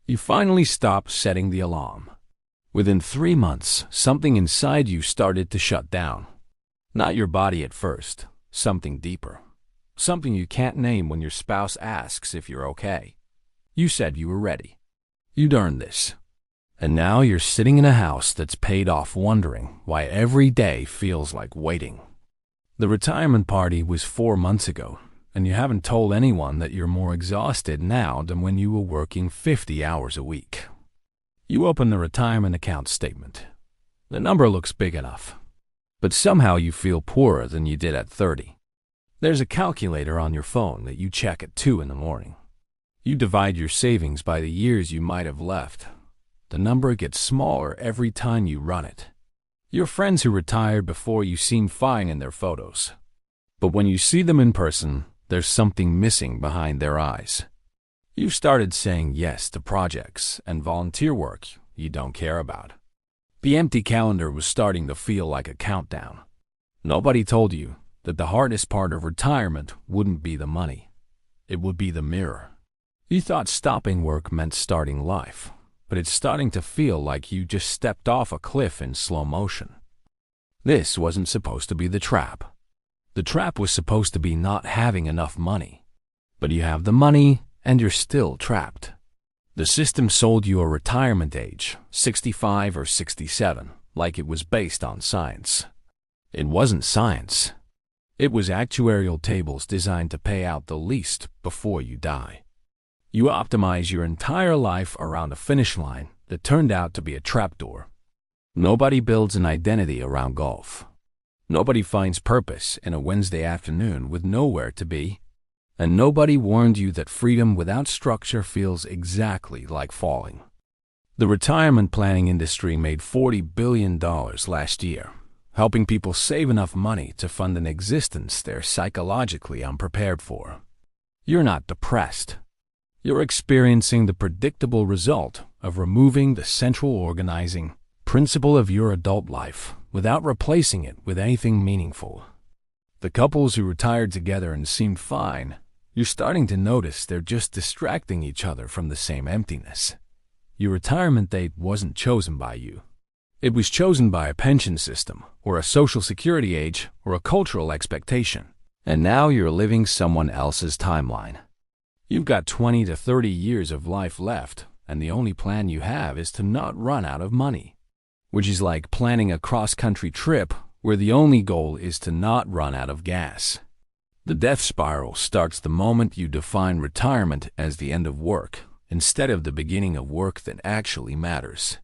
You finally stop setting the alarm. Within 3 months, something inside you started to shut down. Not your body at first, something deeper. Something you can't name when your spouse asks if you're okay. You said you were ready. You'd earned this. And now you're sitting in a house that's paid off wondering why every day feels like waiting. The retirement party was 4 months ago, and you haven't told anyone that you're more exhausted now than when you were working 50 hours a week. You open the retirement account statement. The number looks big enough, but somehow you feel poorer than you did at 30. There's a calculator on your phone that you check at 2 in the morning. You divide your savings by the years you might have left. The number gets smaller every time you run it. Your friends who retired before you seem fine in their photos. But when you see them in person, there's something missing behind their eyes. You've started saying yes to projects and volunteer work you don't care about. The empty calendar was starting to feel like a countdown. Nobody told you that the hardest part of retirement wouldn't be the money. It would be the mirror. You thought stopping work meant starting life, but it's starting to feel like you just stepped off a cliff in slow motion. This wasn't supposed to be the trap. The trap was supposed to be not having enough money. But you have the money, and you're still trapped. The system sold you a retirement age, 65 or 67, like it was based on science. It wasn't science. It was actuarial tables designed to pay out the least before you die. You optimize your entire life around a finish line that turned out to be a trapdoor. Nobody builds an identity around golf. Nobody finds purpose in a Wednesday afternoon with nowhere to be. And nobody warned you that freedom without structure feels exactly like falling. The retirement planning industry made $40 billion last year, helping people save enough money to fund an existence they're psychologically unprepared for. You're not depressed. You're experiencing the predictable result of removing the central organizing principle of your adult life without replacing it with anything meaningful. The couples who retired together and seemed fine, you're starting to notice they're just distracting each other from the same emptiness. Your retirement date wasn't chosen by you. It was chosen by a pension system, or a social security age, or a cultural expectation. And now you're living someone else's timeline. You've got 20 to 30 years of life left, and the only plan you have is to not run out of money. Which is like planning a cross-country trip where the only goal is to not run out of gas. The death spiral starts the moment you define retirement as the end of work, instead of the beginning of work that actually matters.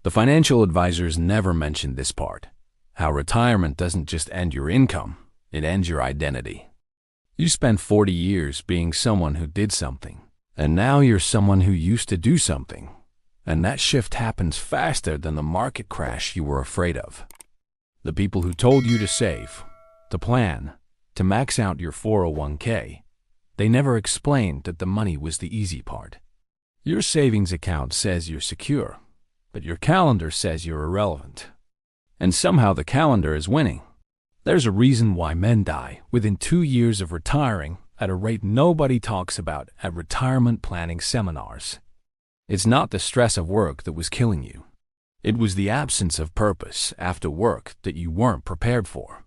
The financial advisors never mentioned this part, how retirement doesn't just end your income, it ends your identity. You spent 40 years being someone who did something, and now you're someone who used to do something. And that shift happens faster than the market crash you were afraid of. The people who told you to save, to plan, to max out your 401k, they never explained that the money was the easy part. Your savings account says you're secure, but your calendar says you're irrelevant. And somehow the calendar is winning. There's a reason why men die within 2 years of retiring at a rate nobody talks about at retirement planning seminars. It's not the stress of work that was killing you. It was the absence of purpose after work that you weren't prepared for.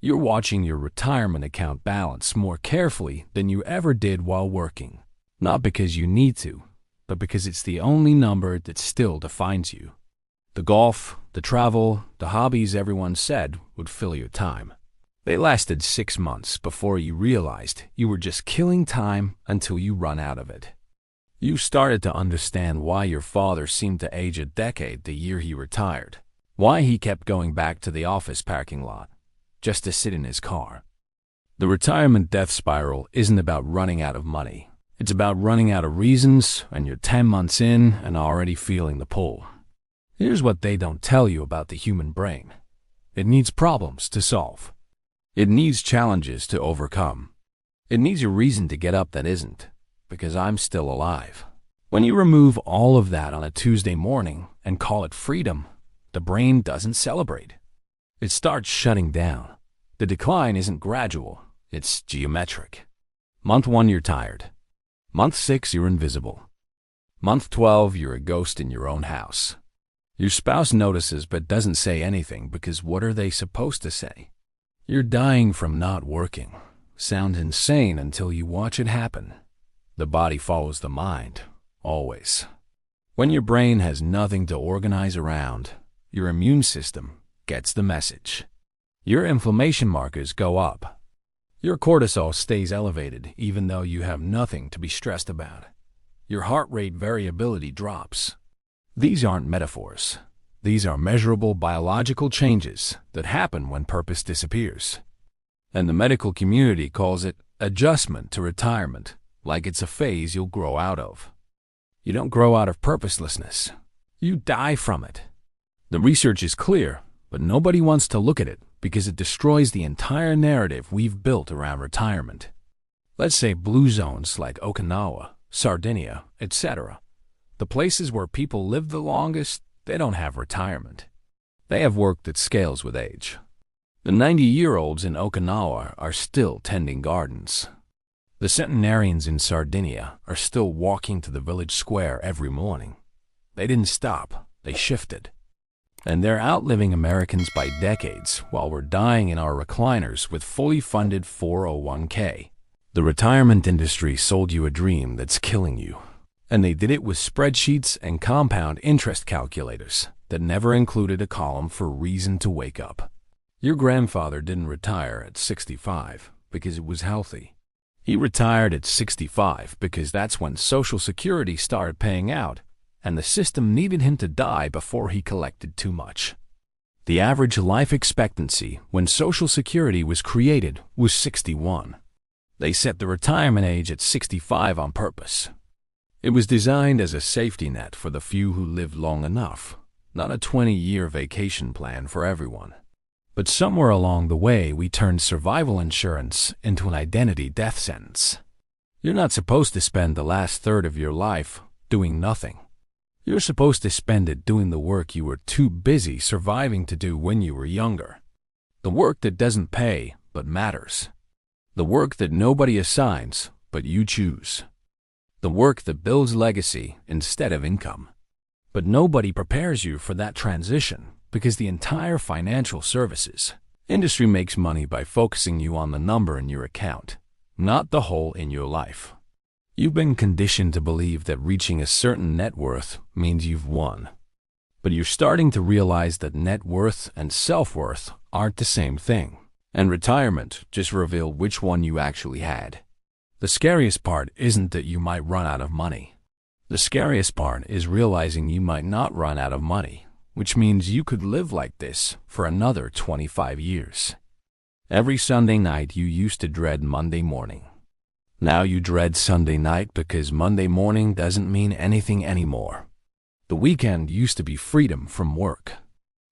You're watching your retirement account balance more carefully than you ever did while working, not because you need to, but because it's the only number that still defines you. The golf, the travel, the hobbies everyone said would fill your time. They lasted 6 months before you realized you were just killing time until you run out of it. You started to understand why your father seemed to age a decade the year he retired, why he kept going back to the office parking lot, just to sit in his car. The retirement death spiral isn't about running out of money. It's about running out of reasons, and you're 10 months in and already feeling the pull. Here's what they don't tell you about the human brain. It needs problems to solve. It needs challenges to overcome. It needs a reason to get up that isn't. Because I'm still alive. When you remove all of that on a Tuesday morning and call it freedom, the brain doesn't celebrate. It starts shutting down. The decline isn't gradual, it's geometric. Month 1, you're tired. Month 6, you're invisible. Month 12, you're a ghost in your own house. Your spouse notices but doesn't say anything because what are they supposed to say? You're dying from not working. Sounds insane until you watch it happen. The body follows the mind, always. When your brain has nothing to organize around, your immune system gets the message. Your inflammation markers go up. Your cortisol stays elevated even though you have nothing to be stressed about. Your heart rate variability drops. These aren't metaphors. These are measurable biological changes that happen when purpose disappears. And the medical community calls it adjustment to retirement, like it's a phase you'll grow out of. You don't grow out of purposelessness. You die from it. The research is clear, but nobody wants to look at it because it destroys the entire narrative we've built around retirement. Let's say blue zones like Okinawa, Sardinia, etc. The places where people live the longest, they don't have retirement. They have work that scales with age. The 90-year-olds in Okinawa are still tending gardens. The centenarians in Sardinia are still walking to the village square every morning. They didn't stop, they shifted. And they're outliving Americans by decades while we're dying in our recliners with fully funded 401k. The retirement industry sold you a dream that's killing you. And they did it with spreadsheets and compound interest calculators that never included a column for reason to wake up. Your grandfather didn't retire at 65 because it was healthy. He retired at 65 because that's when Social Security started paying out, and the system needed him to die before he collected too much. The average life expectancy when Social Security was created was 61. They set the retirement age at 65 on purpose. It was designed as a safety net for the few who lived long enough, not a 20-year vacation plan for everyone. But somewhere along the way, we turned survival insurance into an identity death sentence. You're not supposed to spend the last third of your life doing nothing. You're supposed to spend it doing the work you were too busy surviving to do when you were younger. The work that doesn't pay but matters. The work that nobody assigns but you choose. The work that builds legacy instead of income. But nobody prepares you for that transition because the entire financial services industry makes money by focusing you on the number in your account, not the hole in your life. You've been conditioned to believe that reaching a certain net worth means you've won. But you're starting to realize that net worth and self-worth aren't the same thing, and retirement just revealed which one you actually had. The scariest part isn't that you might run out of money. The scariest part is realizing you might not run out of money, which means you could live like this for another 25 years. Every Sunday night you used to dread Monday morning. Now you dread Sunday night because Monday morning doesn't mean anything anymore. The weekend used to be freedom from work.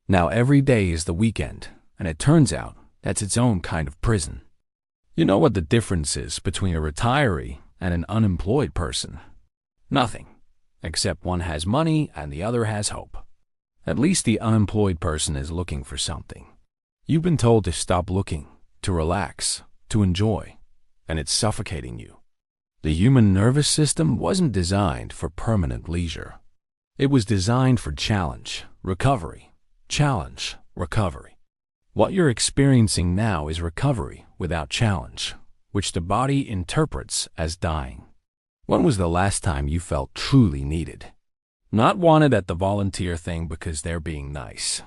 Now every day is the weekend, and it turns out that's its own kind of prison. You know what the difference is between a retiree and an unemployed person? Nothing, except one has money and the other has hope. At least the unemployed person is looking for something. You've been told to stop looking, to relax, to enjoy, and it's suffocating you. The human nervous system wasn't designed for permanent leisure. It was designed for challenge, recovery, challenge, recovery. What you're experiencing now is recovery without challenge, which the body interprets as dying. When was the last time you felt truly needed? Not wanted at the volunteer thing because they're being nice.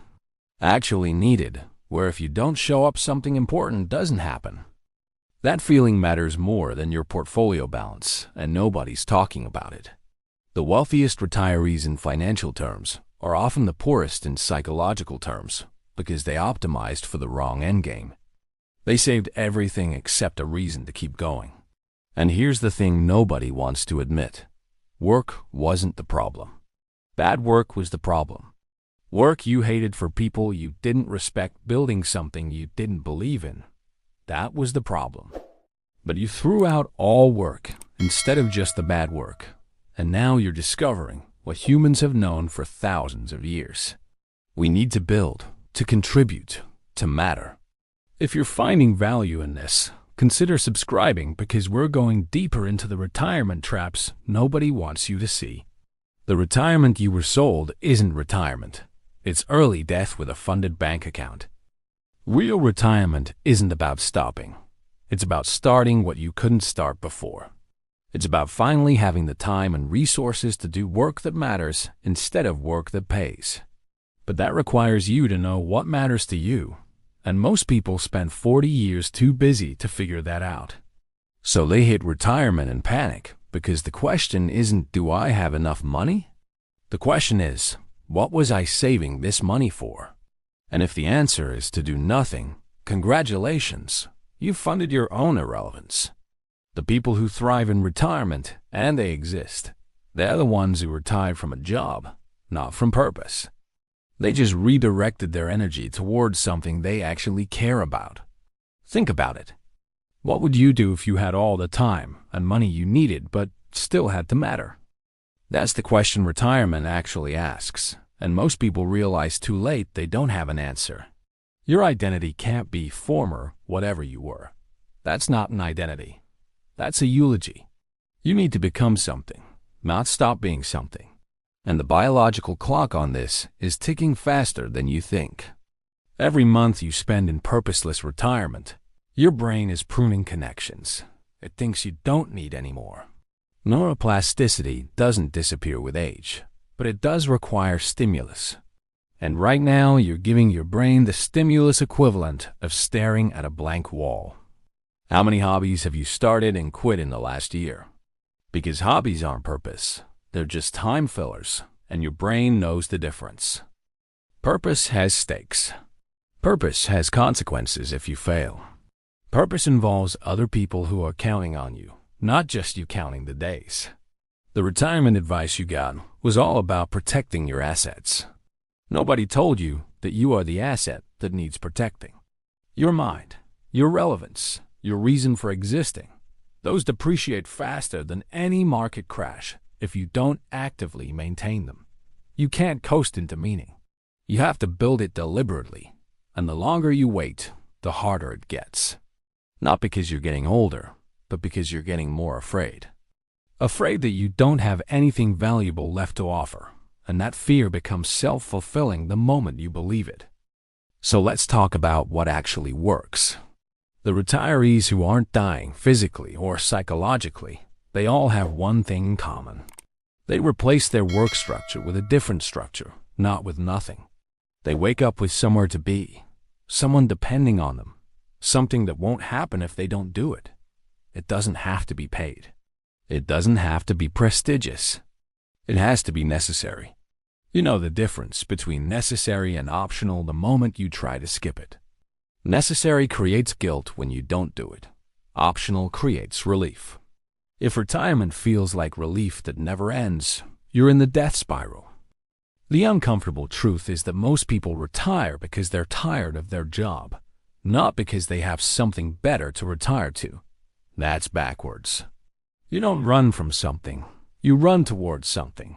Actually needed, where if you don't show up something important doesn't happen. That feeling matters more than your portfolio balance, and nobody's talking about it. The wealthiest retirees in financial terms are often the poorest in psychological terms because they optimized for the wrong endgame. They saved everything except a reason to keep going. And here's the thing nobody wants to admit. Work wasn't the problem. Bad work was the problem. Work you hated for people you didn't respect building something you didn't believe in. That was the problem. But you threw out all work instead of just the bad work. And now you're discovering what humans have known for thousands of years. We need to build, to contribute, to matter. If you're finding value in this, consider subscribing because we're going deeper into the retirement traps nobody wants you to see. The retirement you were sold isn't retirement. It's early death with a funded bank account. Real retirement isn't about stopping. It's about starting what you couldn't start before. It's about finally having the time and resources to do work that matters instead of work that pays. But that requires you to know what matters to you, and most people spend 40 years too busy to figure that out. So they hit retirement and panic because the question isn't, do I have enough money? The question is, what was I saving this money for? And if the answer is to do nothing, congratulations, you've funded your own irrelevance. The people who thrive in retirement, and they exist, they're the ones who retired from a job, not from purpose. They just redirected their energy towards something they actually care about. Think about it. What would you do if you had all the time and money you needed but still had to matter? That's the question retirement actually asks, and most people realize too late they don't have an answer. Your identity can't be former whatever you were. That's not an identity. That's a eulogy. You need to become something, not stop being something. And the biological clock on this is ticking faster than you think. Every month you spend in purposeless retirement, your brain is pruning connections. It thinks you don't need any more. Neuroplasticity doesn't disappear with age, but it does require stimulus. And right now you're giving your brain the stimulus equivalent of staring at a blank wall. How many hobbies have you started and quit in the last year? Because hobbies aren't purpose. They're just time fillers, and your brain knows the difference. Purpose has stakes. Purpose has consequences if you fail. Purpose involves other people who are counting on you, not just you counting the days. The retirement advice you got was all about protecting your assets. Nobody told you that you are the asset that needs protecting. Your mind, your relevance, your reason for existing, those depreciate faster than any market crash if you don't actively maintain them. You can't coast into meaning. You have to build it deliberately, and the longer you wait, the harder it gets. Not because you're getting older, but because you're getting more afraid. Afraid that you don't have anything valuable left to offer, and that fear becomes self-fulfilling the moment you believe it. So let's talk about what actually works. The retirees who aren't dying physically or psychologically, they all have one thing in common. They replace their work structure with a different structure, not with nothing. They wake up with somewhere to be, someone depending on them, something that won't happen if they don't do it. It doesn't have to be paid. It doesn't have to be prestigious. It has to be necessary. You know the difference between necessary and optional the moment you try to skip it. Necessary creates guilt when you don't do it. Optional creates relief. If retirement feels like relief that never ends, you're in the death spiral. The uncomfortable truth is that most people retire because they're tired of their job, not because they have something better to retire to. That's backwards. You don't run from something, you run towards something.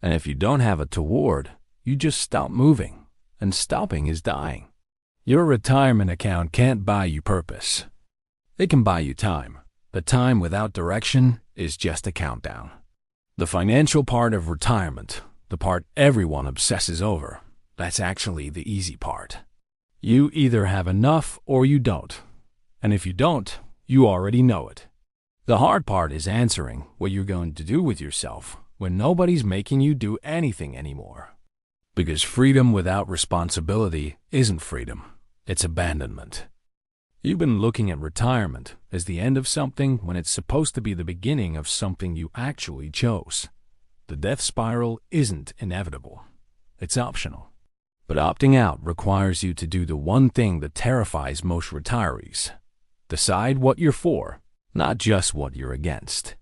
And if you don't have a toward, you just stop moving, and stopping is dying. Your retirement account can't buy you purpose. It can buy you time. But time without direction is just a countdown. The financial part of retirement, the part everyone obsesses over, that's actually the easy part. You either have enough or you don't. And if you don't, you already know it. The hard part is answering what you're going to do with yourself when nobody's making you do anything anymore. Because freedom without responsibility isn't freedom, it's abandonment. You've been looking at retirement as the end of something when it's supposed to be the beginning of something you actually chose. The death spiral isn't inevitable. It's optional. But opting out requires you to do the one thing that terrifies most retirees. Decide what you're for, not just what you're against.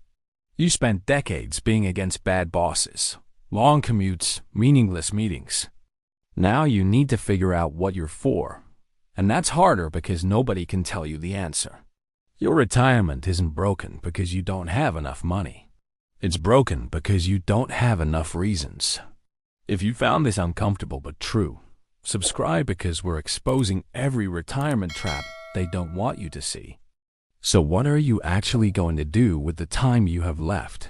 You spent decades being against bad bosses, long commutes, meaningless meetings. Now you need to figure out what you're for. And that's harder because nobody can tell you the answer. Your retirement isn't broken because you don't have enough money. It's broken because you don't have enough reasons. If you found this uncomfortable but true, subscribe because we're exposing every retirement trap they don't want you to see. So what are you actually going to do with the time you have left?